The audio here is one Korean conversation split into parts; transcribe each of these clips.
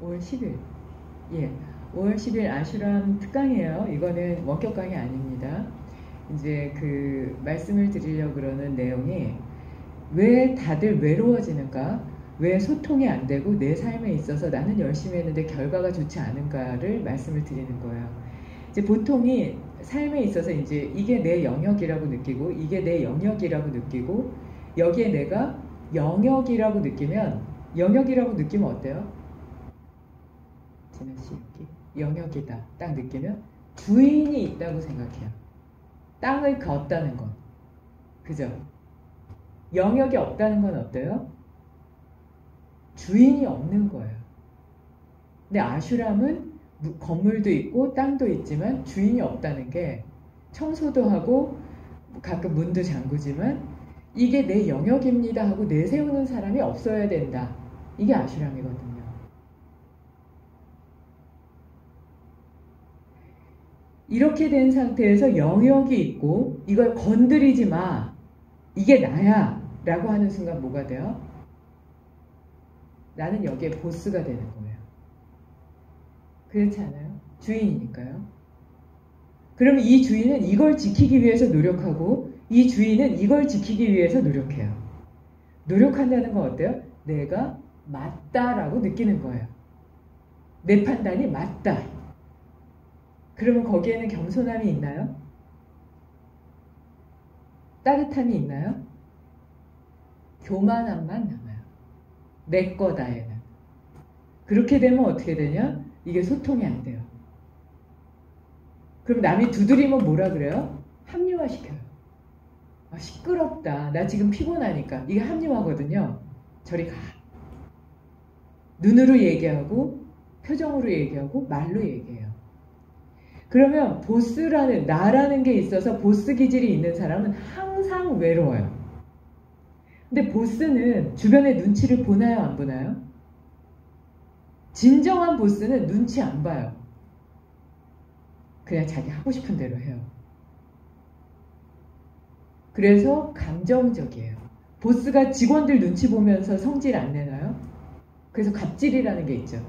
5월 10일. 예. 5월 10일 아슈람 특강이에요. 이거는 원격 강의 아닙니다. 이제 그 말씀을 드리려고 그러는 내용이 왜 다들 외로워지는가? 왜 소통이 안 되고 내 삶에 있어서 나는 열심히 했는데 결과가 좋지 않은가를 말씀을 드리는 거예요. 이제 보통이 삶에 있어서 이제 이게 내 영역이라고 느끼고 이게 내 영역이라고 느끼고 여기에 내가 영역이라고 느끼면 어때요? 진아씨 여기 영역이다 딱 느끼면 주인이 있다고 생각해요. 땅을 걷다는 건. 그죠? 영역이 없다는 건 어때요? 주인이 없는 거예요. 근데 아슈람은 건물도 있고 땅도 있지만 주인이 없다는 게 청소도 하고 가끔 문도 잠그지만 이게 내 영역입니다 하고 내세우는 사람이 없어야 된다. 이게 아슈람이거든요. 이렇게 된 상태에서 영역이 있고 이걸 건드리지 마. 이게 나야 라고 하는 순간 뭐가 돼요? 나는 여기에 보스가 되는 거예요. 그렇지 않아요? 주인이니까요. 그러면 이 주인은 이걸 지키기 위해서 노력하고 이 주인은 이걸 지키기 위해서 노력해요. 노력한다는 건 어때요? 내가 맞다라고 느끼는 거예요. 내 판단이 맞다. 그러면 거기에는 겸손함이 있나요? 따뜻함이 있나요? 교만함만 남아요. 내 거다에는. 그렇게 되면 어떻게 되냐? 이게 소통이 안 돼요. 그럼 남이 두드리면 뭐라 그래요? 합리화시켜요. 아, 시끄럽다. 나 지금 피곤하니까. 이게 합리화거든요. 저리 가. 눈으로 얘기하고 표정으로 얘기하고 말로 얘기해요. 그러면 보스라는 나라는 게 있어서 보스 기질이 있는 사람은 항상 외로워요. 근데 보스는 주변의 눈치를 보나요? 안 보나요? 진정한 보스는 눈치 안 봐요. 그냥 자기 하고 싶은 대로 해요. 그래서 감정적이에요. 보스가 직원들 눈치 보면서 성질 안 내나요? 그래서 갑질이라는 게 있죠.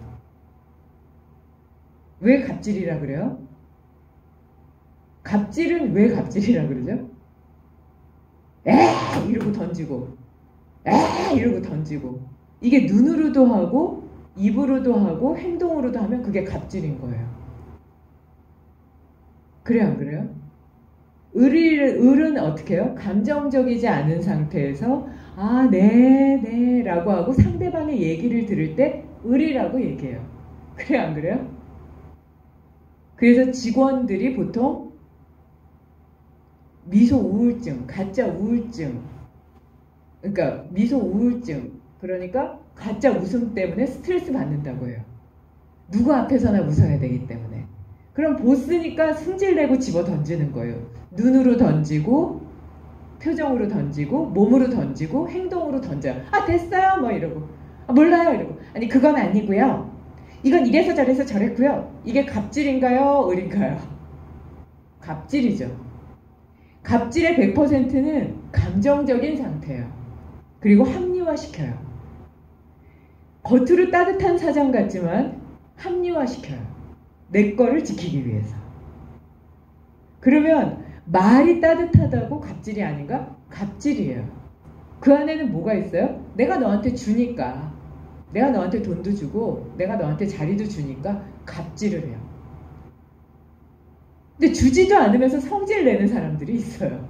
왜 갑질이라 그래요? 갑질은 왜 갑질이라 그러죠? 에이! 이러고 던지고 에이! 이러고 던지고 이게 눈으로도 하고 입으로도 하고 행동으로도 하면 그게 갑질인 거예요. 그래요? 안 그래요? 을은 어떻게 해요? 감정적이지 않은 상태에서 아, 네 라고 하고 상대방의 얘기를 들을 때 을이라고 얘기해요. 그래요? 안 그래요? 그래서 직원들이 보통 미소 우울증, 가짜 우울증, 그러니까 미소 우울증, 그러니까 가짜 웃음 때문에 스트레스 받는다고 해요. 누구 앞에서나 웃어야 되기 때문에. 그럼 보스니까 승질내고 집어 던지는 거예요. 눈으로 던지고 표정으로 던지고 몸으로 던지고 행동으로 던져요. 아, 됐어요 뭐 이러고 아, 몰라요 이러고 아니 그건 아니고요. 이건 이래서 저래서 저랬고요. 이게 갑질인가요? 을인가요? 갑질이죠. 갑질의 100%는 감정적인 상태예요. 그리고 합리화시켜요. 겉으로 따뜻한 사장 같지만 합리화시켜요. 내 거를 지키기 위해서. 그러면 말이 따뜻하다고 갑질이 아닌가? 갑질이에요. 그 안에는 뭐가 있어요? 내가 너한테 주니까, 내가 너한테 돈도 주고 내가 너한테 자리도 주니까 갑질을 해요. 근데 주지도 않으면서 성질 내는 사람들이 있어요.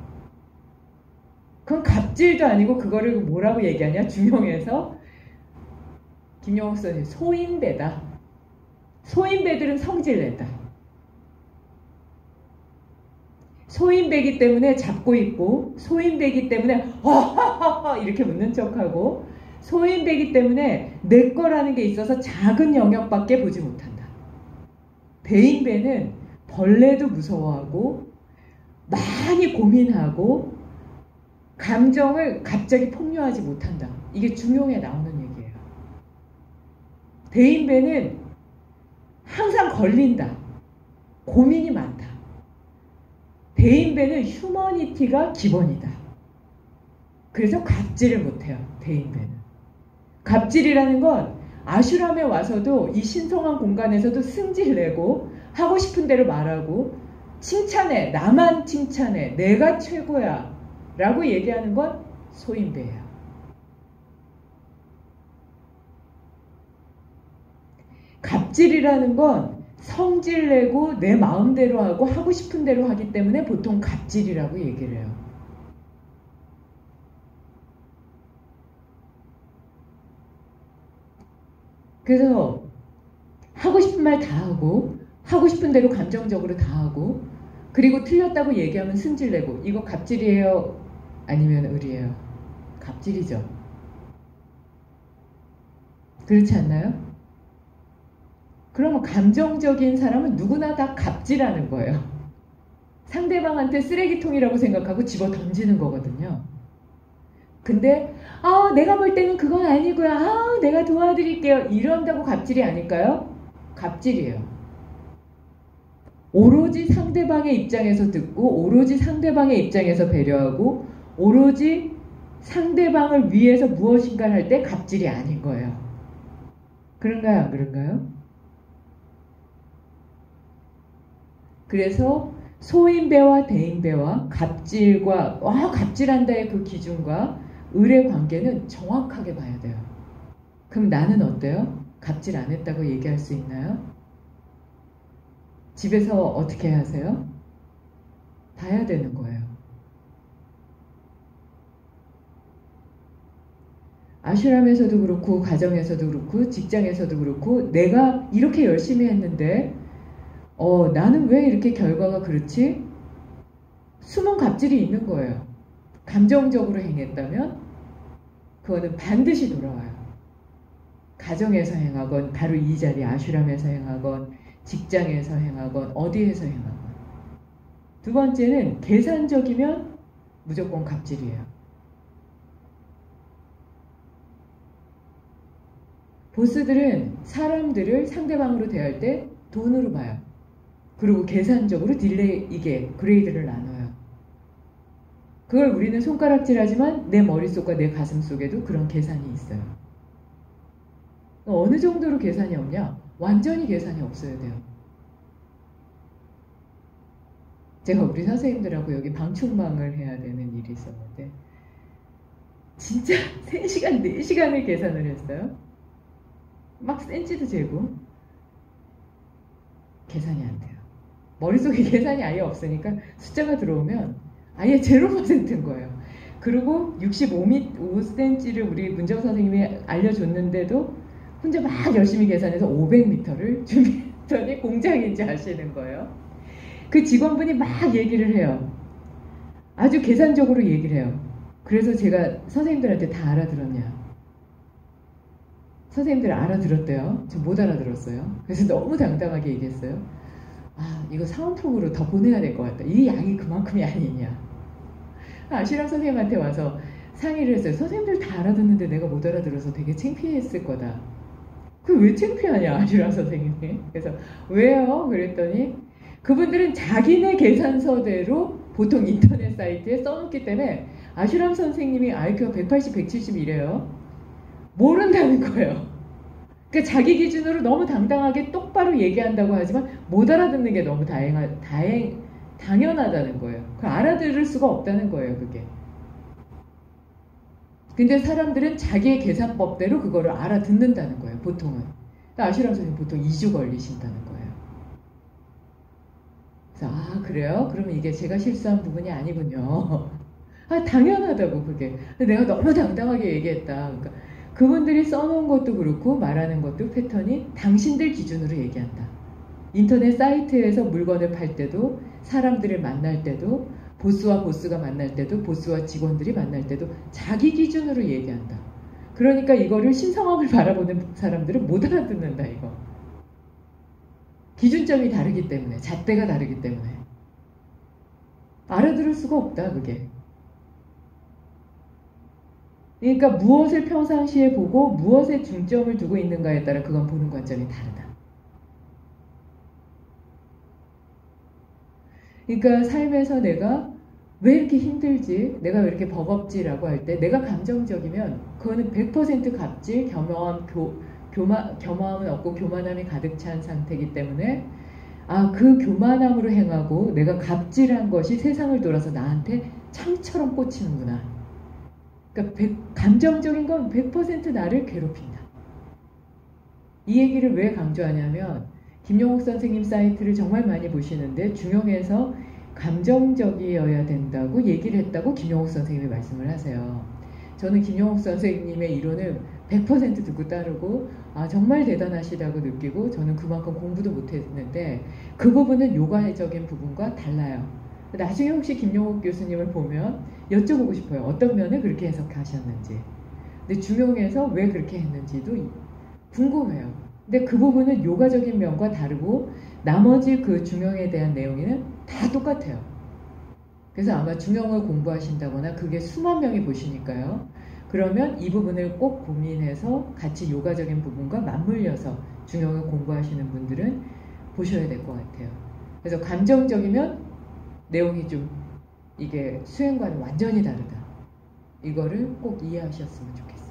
그건 갑질도 아니고 그거를 뭐라고 얘기하냐? 중용해서 김용옥 선생님 소인배다. 소인배들은 성질 낸다. 소인배기 때문에 잡고 있고 소인배기 때문에 허허허허 이렇게 웃는 척하고 소인배기 때문에 내 거라는 게 있어서 작은 영역밖에 보지 못한다. 배인배는 벌레도 무서워하고 많이 고민하고 감정을 갑자기 폭로하지 못한다. 이게 중용에 나오는 얘기예요. 대인배는 항상 걸린다. 고민이 많다. 대인배는 휴머니티가 기본이다. 그래서 갑질을 못해요. 대인배는. 갑질이라는 건 아슈람에 와서도 이 신성한 공간에서도 승질내고 하고 싶은 대로 말하고 칭찬해, 나만 칭찬해, 내가 최고야 라고 얘기하는 건 소인배예요. 갑질이라는 건 성질내고 내 마음대로 하고 하고 싶은 대로 하기 때문에 보통 갑질이라고 얘기를 해요. 그래서 하고 싶은 말 다 하고 하고 싶은 대로 감정적으로 다 하고 그리고 틀렸다고 얘기하면 승질내고 이거 갑질이에요? 아니면 의리예요? 갑질이죠. 그렇지 않나요? 그러면 감정적인 사람은 누구나 다 갑질하는 거예요. 상대방한테 쓰레기통이라고 생각하고 집어 던지는 거거든요. 근데 내가 볼 때는 그건 아니고요. 내가 도와드릴게요. 이런다고 갑질이 아닐까요? 갑질이에요. 오로지 상대방의 입장에서 듣고 오로지 상대방의 입장에서 배려하고 오로지 상대방을 위해서 무엇인가를 할 때 갑질이 아닌 거예요. 그런가요? 안 그런가요? 그래서 소인배와 대인배와 갑질과 갑질한다의 그 기준과 을의 관계는 정확하게 봐야 돼요. 그럼 나는 어때요? 갑질 안 했다고 얘기할 수 있나요? 집에서 어떻게 하세요? 봐야 되는 거예요. 아슈람에서도 그렇고 가정에서도 그렇고 직장에서도 그렇고 내가 이렇게 열심히 했는데 나는 왜 이렇게 결과가 그렇지? 숨은 갑질이 있는 거예요. 감정적으로 행했다면 그거는 반드시 돌아와요. 가정에서 행하건 바로 이 자리 아슈람에서 행하건 직장에서 행하건 어디에서 행하건. 두 번째는 계산적이면 무조건 갑질이에요. 보스들은 사람들을 상대방으로 대할 때 돈으로 봐요. 그리고 계산적으로 이게 그레이드를 나눠요. 그걸 우리는 손가락질하지만 내 머릿속과 내 가슴속에도 그런 계산이 있어요. 어느 정도로 계산이 없냐? 완전히 계산이 없어야 돼요. 제가 우리 선생님들하고 여기 방충망을 해야 되는 일이 있었는데 진짜 3시간, 4시간을 계산을 했어요. 막 센치도 재고 계산이 안 돼요. 머릿속에 계산이 아예 없으니까 숫자가 들어오면 아예 0%인 거예요. 그리고 65cm를 우리 문정 선생님이 알려줬는데도 혼자 막 열심히 계산해서 500m를 준비했더니 공장인지 아시는 거예요. 그 직원분이 막 얘기를 해요. 아주 계산적으로 얘기를 해요. 그래서 제가 선생님들한테 다 알아들었냐? 선생님들 알아들었대요. 저 못 알아들었어요. 그래서 너무 당당하게 얘기했어요. 이거 사은품으로 더 보내야 될 것 같다. 이 양이 그만큼이 아니냐. 아슈람 선생님한테 와서 상의를 했어요. 선생님들 다 알아듣는데 내가 못 알아들어서 되게 창피했을 거다. 그게 왜 창피하냐 아슈람 선생님이. 그래서 왜요? 그랬더니 그분들은 자기네 계산서대로 보통 인터넷 사이트에 써놓기 때문에 아슈람 선생님이 IQ가 180, 170이래요. 모른다는 거예요. 그러니까 자기 기준으로 너무 당당하게 똑바로 얘기한다고 하지만 못 알아듣는 게 너무 당연하다는 거예요. 그 알아들을 수가 없다는 거예요, 그게. 근데 사람들은 자기의 계산법대로 그거를 알아듣는다는 거예요, 보통은. 아슈람 선생님 보통 2주 걸리신다는 거예요. 그래서 그래요? 그러면 이게 제가 실수한 부분이 아니군요. 당연하다고 그게. 근데 내가 너무 당당하게 얘기했다. 그러니까 그분들이 써놓은 것도 그렇고 말하는 것도 패턴이 당신들 기준으로 얘기한다. 인터넷 사이트에서 물건을 팔 때도 사람들을 만날 때도 보스와 보스가 만날 때도 보스와 직원들이 만날 때도 자기 기준으로 얘기한다. 그러니까 이거를 신성함을 바라보는 사람들은 못 알아듣는다 이거. 기준점이 다르기 때문에 잣대가 다르기 때문에 알아들을 수가 없다 그게. 그러니까 무엇을 평상시에 보고 무엇에 중점을 두고 있는가에 따라 그건 보는 관점이 다르다. 그러니까 삶에서 내가 왜 이렇게 힘들지? 내가 왜 이렇게 버겁지라고 할 때 내가 감정적이면 그거는 100% 갑질, 겸허함, 겸허함은 없고 교만함이 가득 찬 상태이기 때문에 그 교만함으로 행하고 내가 갑질한 것이 세상을 돌아서 나한테 창처럼 꽂히는구나. 그러니까 감정적인 건 100% 나를 괴롭힌다. 이 얘기를 왜 강조하냐면 김용옥 선생님 사이트를 정말 많이 보시는데 중용에서 감정적이어야 된다고 얘기를 했다고 김용옥 선생님이 말씀을 하세요. 저는 김용옥 선생님의 이론을 100% 듣고 따르고 정말 대단하시다고 느끼고 저는 그만큼 공부도 못했는데 그 부분은 요가적인 부분과 달라요. 나중에 혹시 김용옥 교수님을 보면 여쭤보고 싶어요. 어떤 면을 그렇게 해석하셨는지. 근데 중용에서 왜 그렇게 했는지도 궁금해요. 근데 그 부분은 요가적인 면과 다르고 나머지 그 중용에 대한 내용에는 다 똑같아요. 그래서 아마 중용을 공부하신다거나 그게 수만 명이 보시니까요. 그러면 이 부분을 꼭 고민해서 같이 요가적인 부분과 맞물려서 중용을 공부하시는 분들은 보셔야 될 것 같아요. 그래서 감정적이면 내용이 좀 이게 수행과는 완전히 다르다. 이거를 꼭 이해하셨으면 좋겠어요.